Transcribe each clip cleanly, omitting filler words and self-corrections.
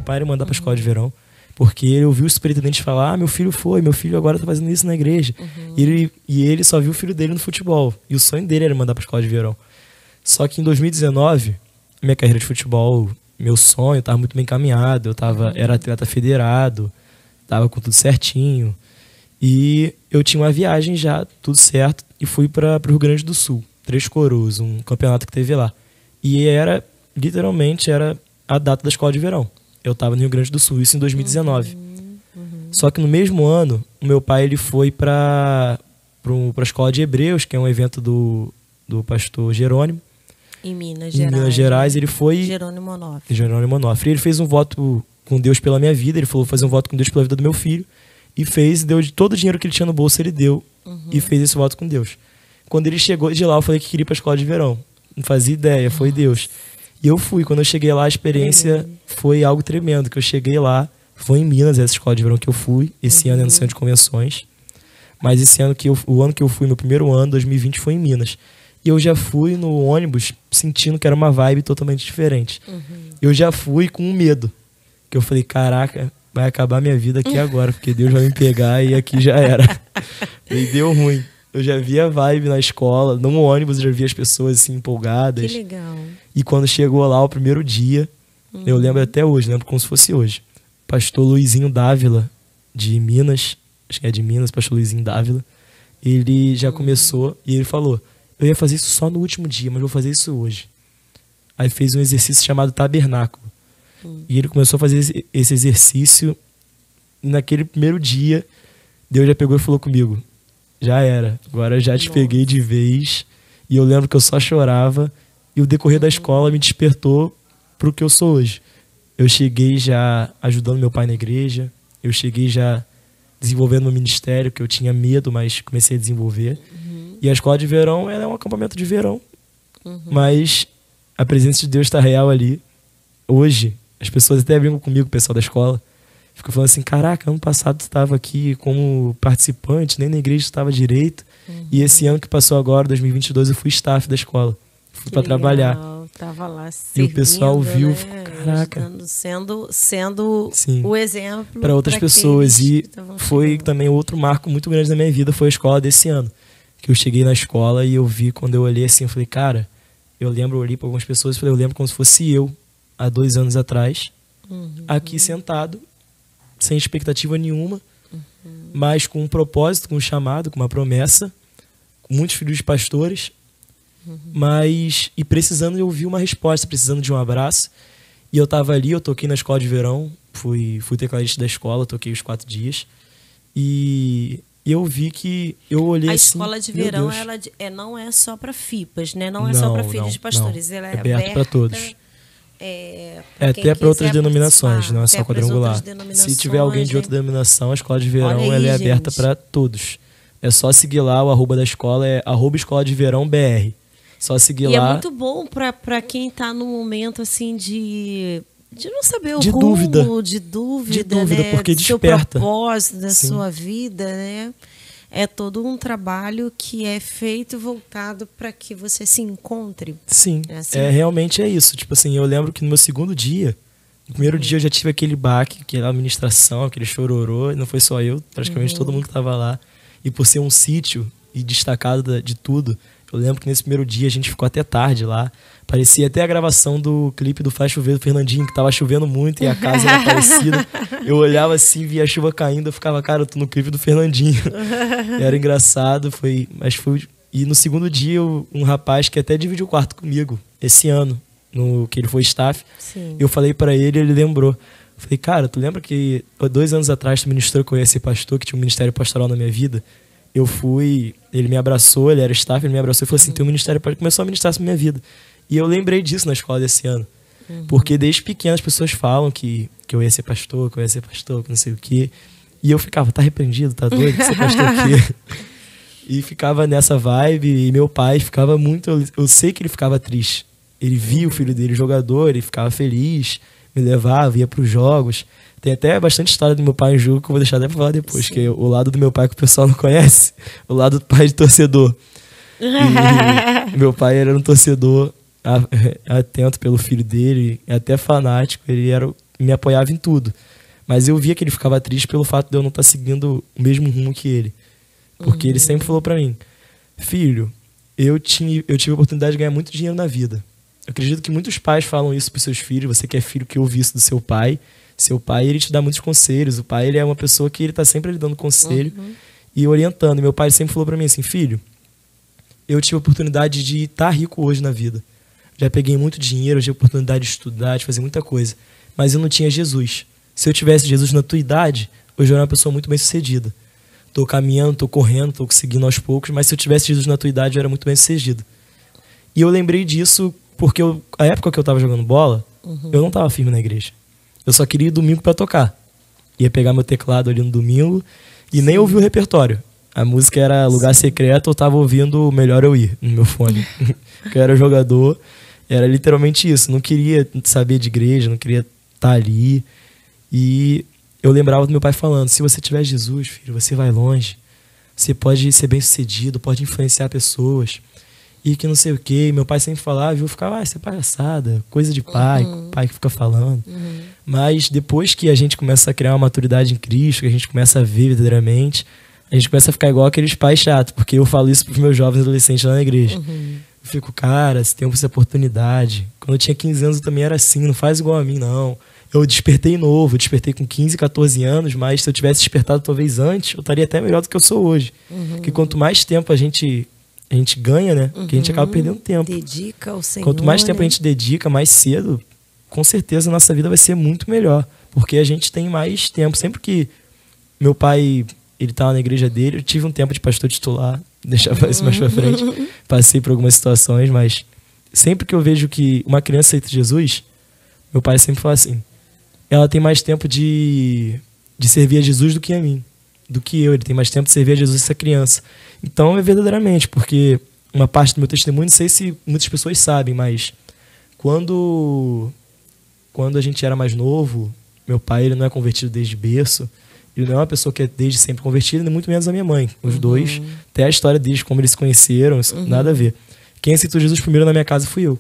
pai era mandar pra escola de verão. Porque ele ouviu o superintendente falar, meu filho agora tá fazendo isso na igreja. E ele só viu o filho dele no futebol. E o sonho dele era mandar pra escola de verão. Só que em 2019, minha carreira de futebol, meu sonho tava muito bem encaminhado. Era atleta federado, tava com tudo certinho. E eu tinha uma viagem já, tudo certo, e fui para o Rio Grande do Sul, Três Coroas, um campeonato que teve lá. E literalmente, era a data da escola de verão. Eu estava no Rio Grande do Sul, isso em 2019. Só que no mesmo ano, o meu pai ele foi para a escola de Hebreus, que é um evento do pastor Jerônimo. Em Minas Gerais. Em Minas Gerais, ele foi... Jerônimo Onofre. Ele fez um voto com Deus pela minha vida, ele falou fazer um voto com Deus pela vida do meu filho. E deu de todo o dinheiro que ele tinha no bolso, ele deu. E fez esse voto com Deus. Quando ele chegou de lá, eu falei que queria ir para a escola de verão. Não fazia ideia, foi Deus. E eu fui. Quando eu cheguei lá, a experiência foi algo tremendo. Que eu cheguei lá, foi em Minas, essa escola de verão que eu fui. Esse ano é no centro de convenções. Mas esse ano o ano que eu fui, meu primeiro ano, 2020, foi em Minas. E eu já fui no ônibus sentindo que era uma vibe totalmente diferente. Eu já fui com medo. Que eu falei, caraca, vai acabar minha vida aqui agora, porque Deus vai me pegar e aqui já era. E deu ruim. Eu já vi a vibe na escola, no ônibus eu já vi as pessoas assim empolgadas. Que legal. E quando chegou lá o primeiro dia, eu lembro até hoje, lembro como se fosse hoje. Pastor Luizinho Dávila, de Minas, acho que é de Minas, pastor Luizinho Dávila, ele já começou e ele falou, eu ia fazer isso só no último dia, mas vou fazer isso hoje. Aí fez um exercício chamado tabernáculo. E ele começou a fazer esse exercício. E naquele primeiro dia, Deus já pegou e falou comigo, já era, agora já te peguei de vez. E eu lembro que eu só chorava. E o decorrer da escola me despertou pro que eu sou hoje. Eu cheguei já ajudando meu pai na igreja. Eu cheguei já desenvolvendo meu ministério, que eu tinha medo, mas comecei a desenvolver. E a escola de verão, ela é um acampamento de verão. Mas a presença de Deus está real ali. Hoje, as pessoas até brincam comigo, o pessoal da escola. Ficam falando assim, caraca, ano passado tu estava aqui como participante, nem na igreja tu estava direito. E esse ano que passou agora, 2022, eu fui staff da escola. Fui para trabalhar. Tava lá servindo, e o pessoal viu, né? caraca. Sendo o exemplo para outras pessoas. E foi também outro marco muito grande da minha vida, foi a escola desse ano. Que eu cheguei na escola e eu vi, quando eu olhei assim, eu falei, cara, eu olhei para algumas pessoas e falei, eu lembro como se fosse eu, há 2 anos atrás, aqui sentado, sem expectativa nenhuma, mas com um propósito, com um chamado, com uma promessa, com muitos filhos de pastores, e precisando de ouvir uma resposta, precisando de um abraço. E eu estava ali, eu toquei na escola de verão, fui tecladista da escola, toquei os 4 dias, e eu vi que eu olhei assim... A escola de verão, ela não é só para FIPAs, né? Não é só para filhos de pastores, ela é aberta para todos. Até para outras denominações, não é só quadrangular. Se tiver alguém de outra denominação, a escola de verão ela é aberta para todos. É só seguir lá, o @da escola é @escola de verão BR. Só seguir lá. E é muito bom para quem está no momento assim de não saber o rumo, de dúvida, né? Porque do seu desperta. propósito da sua vida, né? É todo um trabalho que é feito voltado para que você se encontre. Sim, realmente é isso. Tipo assim, eu lembro que no meu segundo dia, no primeiro dia eu já tive aquele baque, aquela administração, aquele chororô, e não foi só eu, praticamente todo mundo que estava lá. E por ser um sítio e destacado de tudo, eu lembro que nesse primeiro dia a gente ficou até tarde lá. Parecia até a gravação do clipe do Faz Chover do Fernandinho, que tava chovendo muito e a casa era parecida. Eu olhava assim, via a chuva caindo, eu ficava, cara, eu tô no clipe do Fernandinho. Era engraçado, E no segundo dia, um rapaz que até dividiu o quarto comigo, esse ano, que ele foi staff, eu falei pra ele, ele lembrou. Eu falei, cara, tu lembra que 2 anos atrás tu ministrou que eu ia ser pastor, que tinha um ministério pastoral na minha vida? Eu fui, ele me abraçou, ele era staff, ele me abraçou e falou assim, tem um ministério pastoral, começou a ministrar essa minha vida. E eu lembrei disso na escola desse ano. Porque desde pequeno as pessoas falam que eu ia ser pastor, que não sei o quê. E eu ficava, tá repreendido, tá doido, que ser pastor o quê? E ficava nessa vibe, e meu pai ficava muito... Eu sei que ele ficava triste. Ele via o filho dele jogador, ele ficava feliz, me levava, ia pros jogos. Tem até bastante história do meu pai em jogo que eu vou deixar até pra falar depois, que é o lado do meu pai que o pessoal não conhece, o lado do pai de torcedor. E meu pai era um torcedor atento pelo filho dele, até fanático. Ele era me apoiava em tudo. Mas eu via que ele ficava triste pelo fato de eu não estar seguindo o mesmo rumo que ele. Porque ele sempre falou pra mim: filho, eu tive a oportunidade de ganhar muito dinheiro na vida. Eu acredito que muitos pais falam isso pros seus filhos. Você que é filho, que ouve isso do seu pai. Seu pai, ele te dá muitos conselhos. O pai, ele é uma pessoa que ele tá sempre lhe dando conselho e orientando. E meu pai sempre falou pra mim assim: filho, eu tive a oportunidade de estar rico hoje na vida. Já peguei muito dinheiro, eu tive a oportunidade de estudar, de fazer muita coisa. Mas eu não tinha Jesus. Se eu tivesse Jesus na tua idade, hoje eu era uma pessoa muito bem sucedida. Tô caminhando, tô correndo, tô conseguindo aos poucos, mas se eu tivesse Jesus na tua idade, eu era muito bem sucedido. E eu lembrei disso porque a época que eu tava jogando bola, eu não tava firme na igreja. Eu só queria ir domingo pra tocar. Ia pegar meu teclado ali no domingo e nem ouvir o repertório. A música era Lugar Secreto, eu tava ouvindo Melhor Eu Ir no meu fone. Porque eu era jogador, era literalmente isso. Não queria saber de igreja, não queria estar ali. E eu lembrava do meu pai falando: se você tiver Jesus, filho, você vai longe. Você pode ser bem sucedido, pode influenciar pessoas. E que não sei o quê. Meu pai sempre falava, eu ficava: isso é palhaçada, coisa de pai, pai que fica falando. Mas depois que a gente começa a criar uma maturidade em Cristo, que a gente começa a ver verdadeiramente, a gente começa a ficar igual aqueles pais chatos. Porque eu falo isso pros meus jovens adolescentes lá na igreja. Eu fico: cara, você tem essa oportunidade. Quando eu tinha 15 anos eu também era assim, não faz igual a mim, não. Eu despertei novo, eu despertei com 15, 14 anos, mas se eu tivesse despertado talvez antes, eu estaria até melhor do que eu sou hoje. Porque quanto mais tempo a gente ganha, né? Porque a gente acaba perdendo tempo. Dedica ao Senhor. Quanto mais tempo a gente dedica, mais cedo, com certeza a nossa vida vai ser muito melhor. Porque a gente tem mais tempo. Sempre que meu pai, ele estava na igreja dele, eu tive um tempo de pastor titular, deixar isso mais pra frente. Passei por algumas situações, mas sempre que eu vejo que uma criança aceita Jesus, meu pai sempre fala assim: ela tem mais tempo de servir a Jesus do que a mim, do que eu. Ele tem mais tempo de servir a Jesus, essa criança. Então é verdadeiramente, porque uma parte do meu testemunho, não sei se muitas pessoas sabem, mas quando a gente era mais novo, meu pai, ele não é convertido desde berço. Ele não é uma pessoa que é desde sempre convertida, nem muito menos a minha mãe. Os dois, até a história deles, como eles se conheceram, isso, nada a ver. Quem aceitou Jesus primeiro na minha casa fui eu,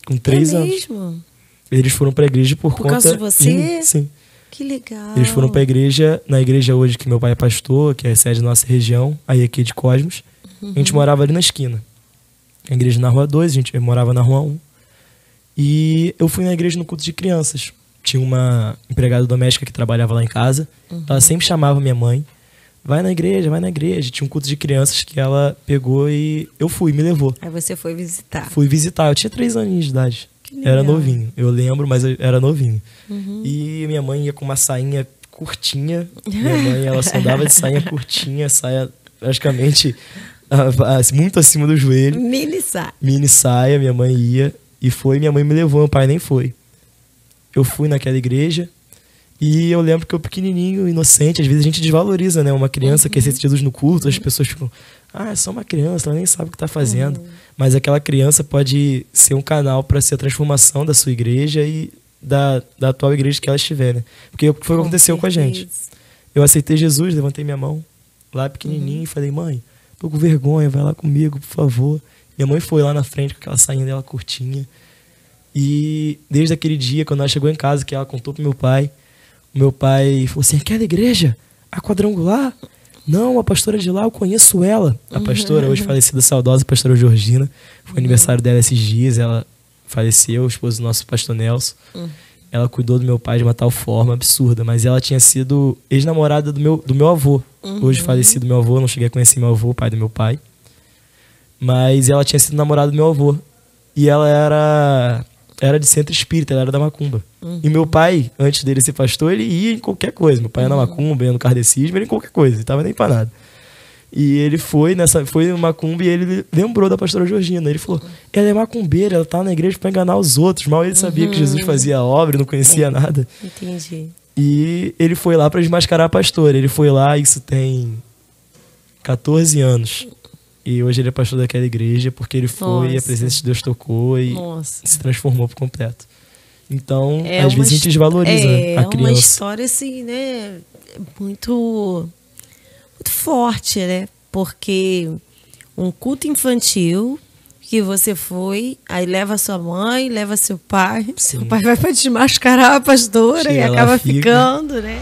com 3 anos. Mesmo? Eles foram pra igreja por conta... causa de você? Sim. Que legal. Eles foram pra igreja, na igreja hoje que meu pai é pastor, que é a sede da nossa região, aí aqui de Cosmos. A gente morava ali na esquina. A igreja na Rua 2, a gente morava na Rua 1. E eu fui na igreja no culto de crianças. Tinha uma empregada doméstica que trabalhava lá em casa. Ela sempre chamava minha mãe: vai na igreja, vai na igreja. Tinha um culto de crianças que ela pegou e eu fui, me levou. Aí você foi visitar. Fui visitar, eu tinha 3 aninhos de idade. legal. Era novinho, eu lembro, mas eu era novinho. E minha mãe ia com uma sainha curtinha. Minha mãe, ela só andava de sainha curtinha, saia praticamente muito acima do joelho. Mini saia. Mini saia, minha mãe ia. E foi, minha mãe me levou, meu pai nem foi. Eu fui naquela igreja e eu lembro que eu pequenininho, inocente, às vezes a gente desvaloriza, né? Uma criança que aceita Jesus no culto, as pessoas ficam: ah, é só uma criança, ela nem sabe o que está fazendo. Mas aquela criança pode ser um canal para ser a transformação da sua igreja e da atual igreja que ela estiver, né? Porque foi o que aconteceu com a gente. Eu aceitei Jesus, levantei minha mão lá pequenininho e falei: mãe, tô com vergonha, vai lá comigo, por favor. Minha mãe foi lá na frente com aquela sainha dela curtinha. E desde aquele dia, quando ela chegou em casa, que ela contou pro meu pai, o meu pai falou assim: aquela igreja? A quadrangular? Não, a pastora de lá, eu conheço ela. A pastora, hoje falecida, saudosa, a pastora Georgina. Foi aniversário dela esses dias, ela faleceu, o esposo do nosso pastor Nelson. Ela cuidou do meu pai de uma tal forma absurda, mas ela tinha sido ex-namorada do meu avô. Hoje falecido meu avô, não cheguei a conhecer meu avô, pai do meu pai. Mas ela tinha sido namorada do meu avô. E ela era de centro espírita, ela era da macumba. E meu pai, antes dele ser pastor, ele ia em qualquer coisa. Meu pai ia na macumba, ia no kardecismo, ele ia em qualquer coisa, ele tava nem pra nada. E ele foi no macumba e ele lembrou da pastora Georgina. Ele falou: ela é macumbeira, ela tá na igreja pra enganar os outros. Mal ele sabia que Jesus fazia a obra, não conhecia nada. Entendi. E ele foi lá pra desmascarar a pastora. Ele foi lá, isso tem 14 anos. E hoje ele é pastor daquela igreja porque ele foi e a presença de Deus tocou e se transformou por completo. Então, às vezes a gente desvaloriza a criança. É uma história assim, né, muito forte, né? Porque um culto infantil que você foi, aí leva sua mãe, leva seu pai. Sim. Seu pai vai para desmascarar a pastora Chega e lá, acaba fica. ficando, né?